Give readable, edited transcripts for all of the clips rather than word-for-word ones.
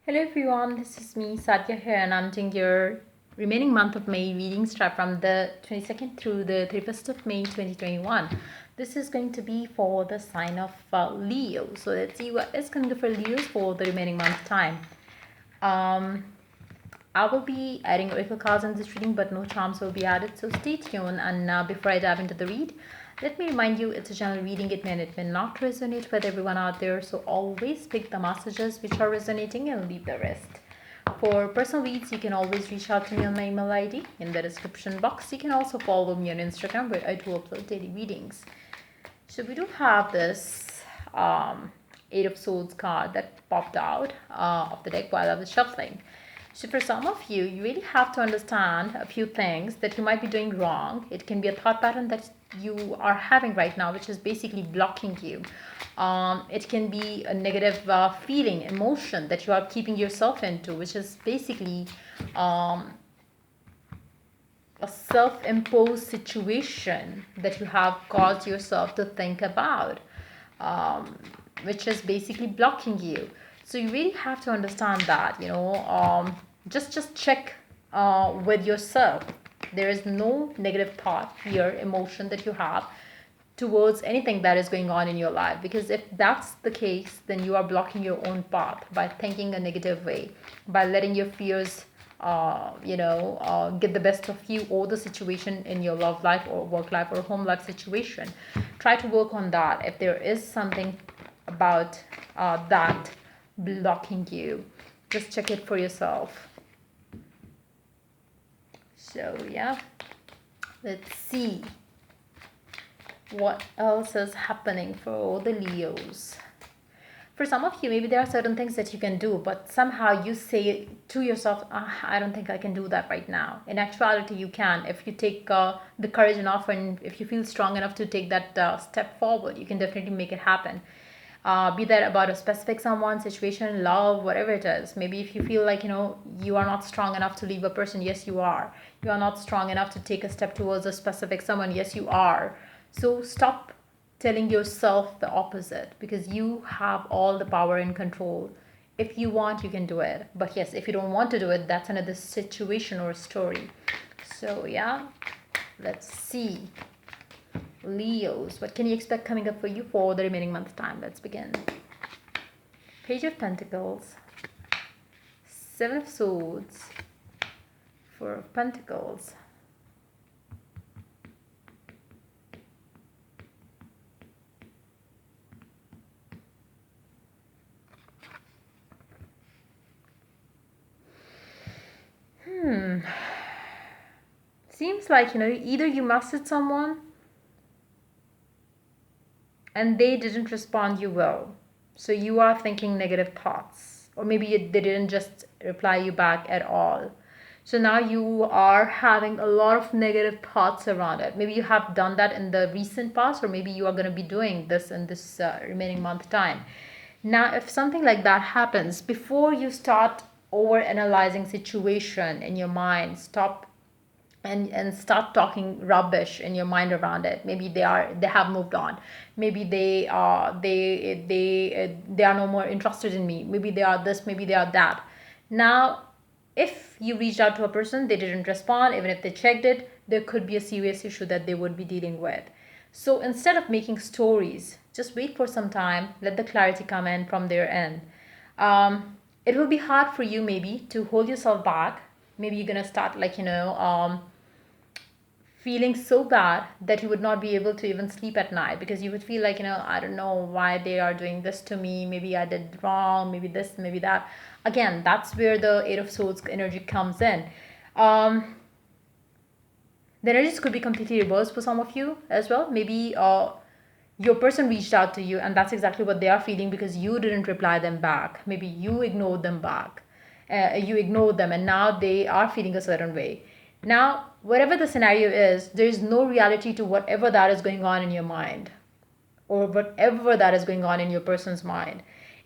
Hello everyone, this is me Sadia here, and I'm doing your remaining month of May reading start from the 22nd through the 31st of May 2021. This is going to be for the sign of Leo. So let's see what is going to be for Leos for the remaining month time. I will be adding oracle cards in this reading, but no charms will be added, so stay tuned. And before I dive into the read, let me remind you it's a general reading. It may and it may not resonate with everyone out there, so always pick the messages which are resonating and leave the rest. For personal reads, you can always reach out to me on my email ID in the description box. You can also follow me on Instagram, where I do upload daily readings. So we do have this Eight of Swords card that popped out of the deck while I was shuffling. So for some of you, you really have to understand a few things that you might be doing wrong. It can be a thought pattern that you are having right now, which is basically blocking you. It can be a negative feeling, emotion that you are keeping yourself into, which is basically a self-imposed situation that you have caused yourself to think about, which is basically blocking you. So you really have to understand that, just check with yourself. There is no negative thought, fear, emotion that you have towards anything that is going on in your life, because if that's the case, then you are blocking your own path by thinking a negative way, by letting your fears get the best of you or the situation in your love life or work life or home life situation. Try to work on that. If there is something about that blocking you, just check it for yourself. So yeah, let's see what else is happening for all the Leos. For some of you, maybe there are certain things that you can do, but somehow you say to yourself, I don't think I can do that right now. In actuality, you can. If you take the courage enough, and if you feel strong enough to take that step forward, you can definitely make it happen. Be that about a specific someone, situation, love, whatever it is. Maybe if you feel like, you are not strong enough to leave a person, yes, you are. You are not strong enough to take a step towards a specific someone, yes, you are. So stop telling yourself the opposite, because you have all the power and control. If you want, you can do it. But yes, if you don't want to do it, that's another situation or story. So yeah, let's see. Leos, what can you expect coming up for you for the remaining month time? Let's begin. Page of Pentacles, Seven of Swords, Four of Pentacles, seems like, either you messaged someone and they didn't respond you well, so you are thinking negative thoughts, or maybe they didn't just reply you back at all. So now you are having a lot of negative thoughts around it. Maybe you have done that in the recent past, or maybe you are going to be doing this in this remaining month time. Now, if something like that happens, before you start over analyzing situation in your mind, stop and start talking rubbish in your mind around it. Maybe they have moved on. Maybe they are no more interested in me. Maybe they are this, maybe they are that. Now, if you reached out to a person, they didn't respond, even if they checked it, there could be a serious issue that they would be dealing with. So instead of making stories, just wait for some time, let the clarity come in from their end. It will be hard for you maybe to hold yourself back. Maybe you're gonna start feeling so bad that you would not be able to even sleep at night, because you would feel like, I don't know why they are doing this to me. Maybe I did wrong, maybe this, maybe that. Again, that's where the Eight of Swords energy comes in. The energies could be completely reversed for some of you as well. Maybe your person reached out to you and that's exactly what they are feeling, because you didn't reply them back. Maybe you ignored them back. You ignored them, and now they are feeling a certain way. Now, whatever the scenario is, there is no reality to whatever that is going on in your mind, or whatever that is going on in your person's mind.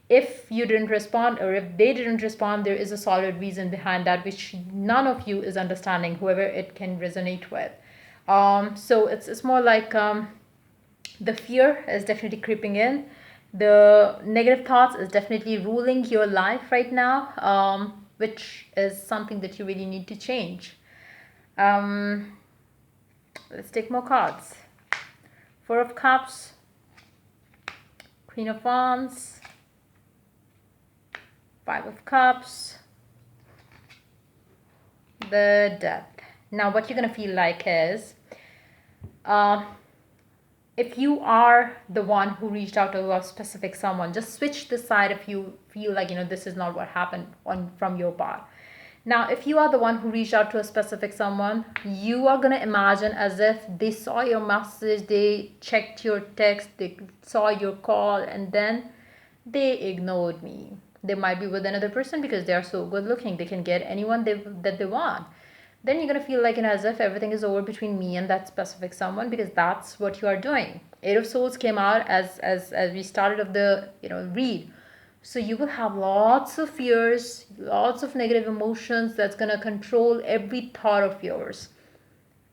If you didn't respond, or if they didn't respond, there is a solid reason behind that, which none of you is understanding, whoever it can resonate with. So it's more like the fear is definitely creeping in. The negative thoughts is definitely ruling your life right now, which is something that you really need to change. Let's take more cards. Four of Cups, Queen of Wands, Five of Cups, the Death. Now what you're going to feel like is, if you are the one who reached out to a specific someone, just switch the side if you feel like, this is not what happened from your part. Now, if you are the one who reached out to a specific someone, you are going to imagine as if they saw your message, they checked your text, they saw your call, and then they ignored me. They might be with another person because they are so good looking. They can get anyone that they want. Then you're going to feel like, as if everything is over between me and that specific someone, because that's what you are doing. Eight of Swords came out as we started of the read. So you will have lots of fears, lots of negative emotions that's going to control every thought of yours.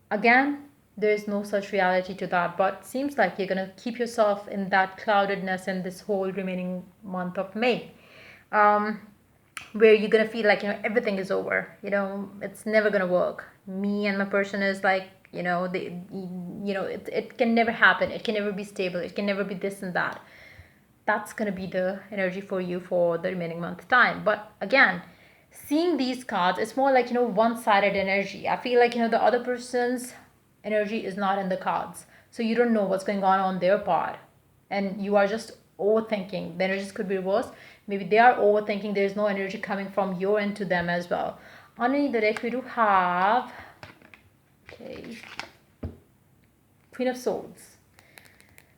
Again, there is no such reality to that, but seems like you're going to keep yourself in that cloudedness in this whole remaining month of May, where you're going to feel like, everything is over. It's never going to work. Me and my person is like, it can never happen. It can never be stable. It can never be this and that. That's going to be the energy for you for the remaining month time. But again, seeing these cards, it's more like, one-sided energy. I feel like, the other person's energy is not in the cards. So you don't know what's going on their part. And you are just overthinking. The energies could be reversed. Maybe they are overthinking. There's no energy coming from your end to them as well. Underneath the deck, we do have Queen of Swords.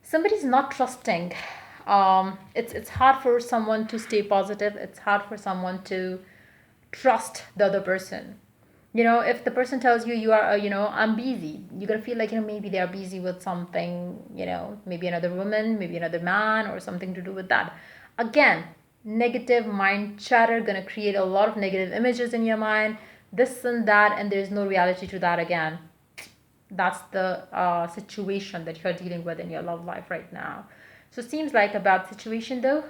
Somebody's not trusting. It's hard for someone to stay positive. It's hard for someone to trust the other person. If the person tells you are, I'm busy, you're going to feel like, maybe they are busy with something, maybe another woman, maybe another man, or something to do with that. Again, negative mind chatter going to create a lot of negative images in your mind, this and that, and there's no reality to that. Again, that's the situation that you're dealing with in your love life right now. So it seems like a bad situation though.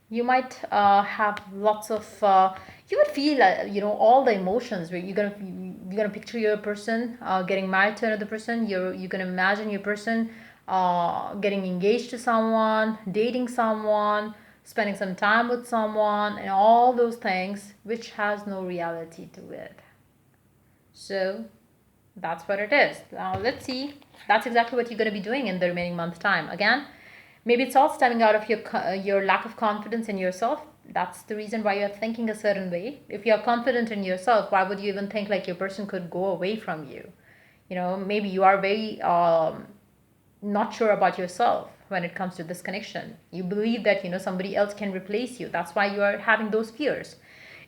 You might have lots of you would feel all the emotions, where you're gonna picture your person getting married to another person. You're gonna imagine your person getting engaged to someone, dating someone, spending some time with someone, and all those things, which has no reality to it. So that's what it is. Now let's see. That's exactly what you're going to be doing in the remaining month time. Again, maybe it's all stemming out of your lack of confidence in yourself. That's the reason why you're thinking a certain way. If you're confident in yourself, why would you even think like your person could go away from you? Maybe you are very not sure about yourself when it comes to this connection. You believe that somebody else can replace you. That's why you are having those fears.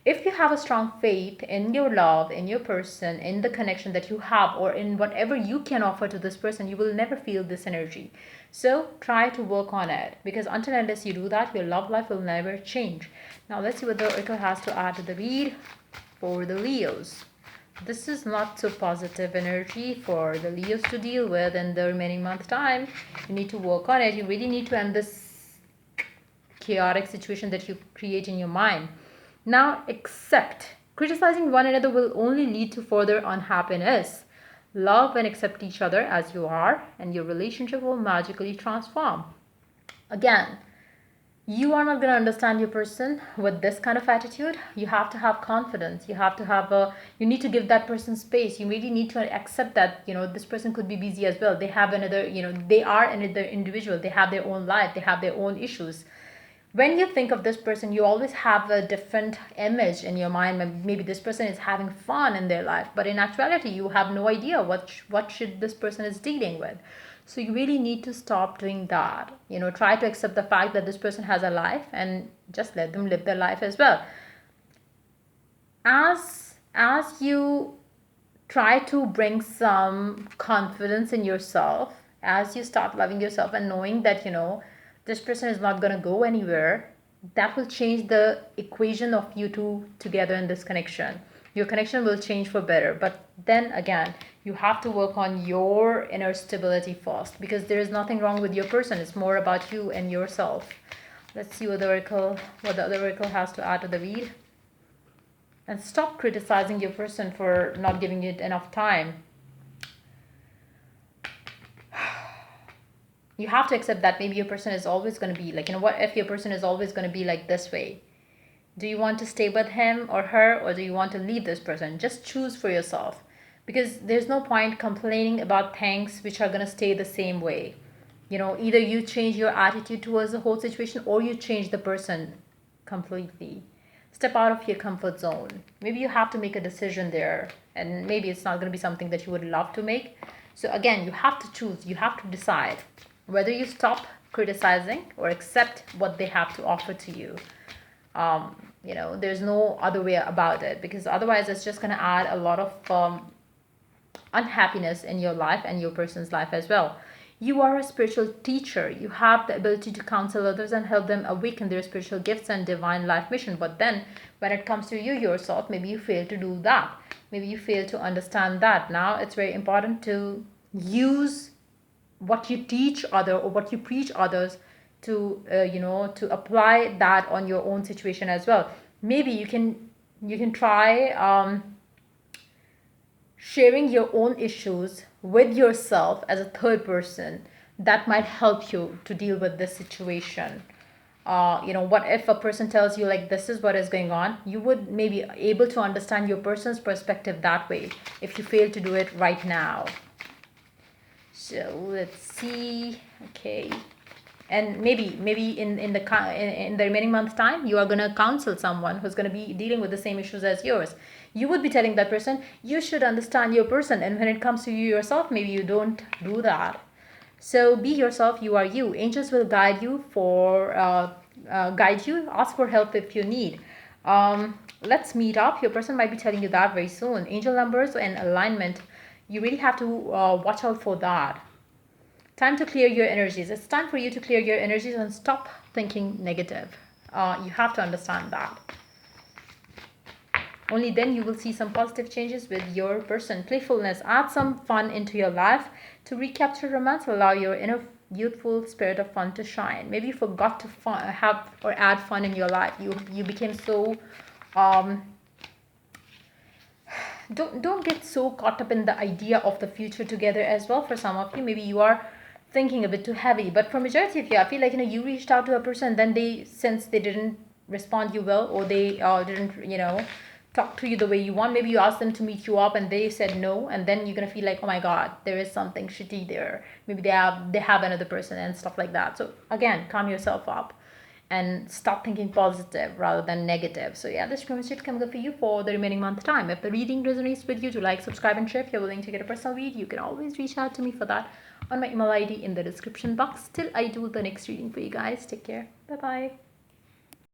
If you have a strong faith in your love, in your person, in the connection that you have, or in whatever you can offer to this person, you will never feel this energy. So try to work on it, because until unless you do that, your love life will never change. Now let's see what the Oracle has to add to the read for the Leos. This is not so positive energy for the Leos to deal with in the remaining month time. You need to work on it. You really need to end this chaotic situation that you create in your mind. Now accept. Criticizing one another will only lead to further unhappiness. Love and accept each other as you are, and your relationship will magically transform. Again, you are not going to understand your person with this kind of attitude. You have to have confidence. You need to give that person space. You really need to accept that this person could be busy as well. They have another, they are another individual. They have their own life. They have their own issues. When you think of this person, you always have a different image in your mind. Maybe this person is having fun in their life, but in actuality, you have no idea what should this person is dealing with. So you really need to stop doing that. Try to accept the fact that this person has a life, and just let them live their life as well. As you try to bring some confidence in yourself, as you start loving yourself and knowing that this person is not going to go anywhere, that will change the equation of you two together in this connection. Your connection will change for better. But then again, You have to work on your inner stability first, because there is nothing wrong with your person. It's more about you and yourself. Let's see what the other oracle has to add to the read. And stop criticizing your person for not giving it enough time. You have to accept that maybe your person is always going to be like, what if your person is always going to be like this way? Do you want to stay with him or her, or do you want to leave this person? Just choose for yourself, because there's no point complaining about things which are going to stay the same way. Either you change your attitude towards the whole situation, or you change the person completely. Step out of your comfort zone. Maybe you have to make a decision there, and maybe it's not going to be something that you would love to make. So again, you have to choose. You have to decide whether you stop criticizing or accept what they have to offer to you. There's no other way about it, because otherwise it's just going to add a lot of unhappiness in your life and your person's life as well. You are a spiritual teacher. You have the ability to counsel others and help them awaken their spiritual gifts and divine life mission. But then when it comes to you yourself, maybe you fail to do that. Maybe you fail to understand that. Now it's very important to use what you teach other or what you preach others to to apply that on your own situation as well. Maybe you can try sharing your own issues with yourself as a third person. That might help you to deal with this situation. What if a person tells you like, this is what is going on? You would maybe able to understand your person's perspective that way if you fail to do it right now. So let's see. Okay. And maybe in the remaining month time, you are going to counsel someone who's going to be dealing with the same issues as yours. You would be telling that person, you should understand your person, and when it comes to you yourself, maybe you don't do that. So be yourself. You are you. Angels will guide you ask for help if you need. Let's meet up. Your person might be telling you that very soon. Angel numbers and alignment, you really have to watch out for that. Time to clear your energies. It's time for you to clear your energies and stop thinking negative. You have to understand that. Only then you will see some positive changes with your person. Playfulness. Add some fun into your life to recapture romance. Allow your inner youthful spirit of fun to shine. Maybe you forgot to have or add fun in your life. You became so don't get so caught up in the idea of the future together as well. For some of you, maybe you are thinking a bit too heavy, but for majority of you, I feel like you reached out to a person, then since they didn't respond you well, or they didn't talk to you the way you want. Maybe you asked them to meet you up and they said no, and then you're gonna feel like, oh my god, there is something shitty there. Maybe they have another person and stuff like that. So again, calm yourself up and stop thinking positive rather than negative. So yeah, this frequency coming up for you for the remaining month time. If the reading resonates with you, to like, subscribe, and share. If you're willing to get a personal read, you can always reach out to me for that on my email ID in the description box. Till I do the next reading for you guys, take care. Bye bye.